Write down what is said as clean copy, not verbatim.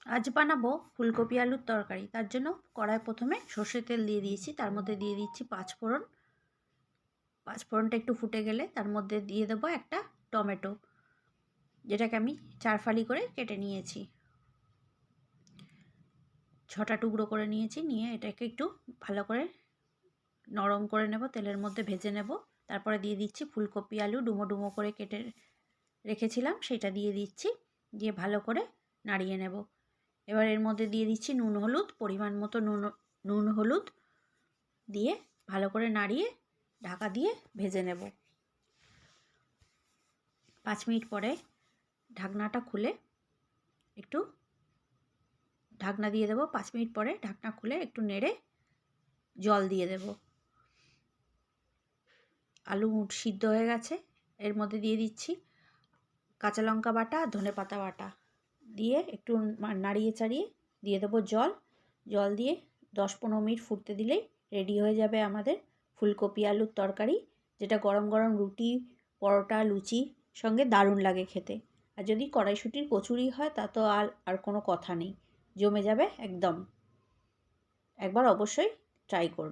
আজ বানাবো ফুলকপি আলুর তরকারি। তার জন্য কড়াই প্রথমে সর্ষের তেল দিয়ে দিয়েছি, তার মধ্যে দিয়ে দিচ্ছি পাঁচফোড়ন। পাঁচফোড়নটা একটু ফুটে গেলে তার মধ্যে দিয়ে দেবো একটা টমেটো, যেটাকে আমি 4 ফালি করে কেটে নিয়েছি। 6টা টুকরো করে নিয়েছি, নিয়ে এটাকে একটু ভালো করে নরম করে নেব, তেলের মধ্যে ভেজে নেব। তারপরে দিয়ে দিচ্ছি ফুলকপি আলু ডুমো ডুমো করে কেটে রেখেছিলাম, সেটা দিয়ে দিচ্ছি, দিয়ে ভালো করে নাড়িয়ে নেব। এবার এর মধ্যে দিয়ে দিচ্ছি নুন হলুদ, পরিমাণ মতো নুন হলুদ দিয়ে ভালো করে নাড়িয়ে ঢাকা দিয়ে ভেজে নেব। 5 মিনিট পরে ঢাকনাটা খুলে একটু ঢাকনা দিয়ে দেবো। 5 মিনিট পরে ঢাকনা খুলে একটু নেড়ে জল দিয়ে দেব। আলু সিদ্ধ হয়ে গেছে, এর মধ্যে দিয়ে দিচ্ছি কাঁচা লঙ্কা বাটা, ধনে পাতা বাটা দিয়ে একটু নাড়িয়ে চাড়িয়ে দিয়ে দেবো জল। জল দিয়ে 10-15 মিনিট ফুটতে দিলেই রেডি হয়ে যাবে আমাদের ফুলকপি আলুর তরকারি, যেটা গরম গরম রুটি, পরোটা, লুচির সঙ্গে দারুণ লাগে খেতে। আর যদি কড়াইশুঁটির কচুরি হয় তা তো আর কোনো কথা নেই, জমে যাবে একদম। একবার অবশ্যই ট্রাই করুন।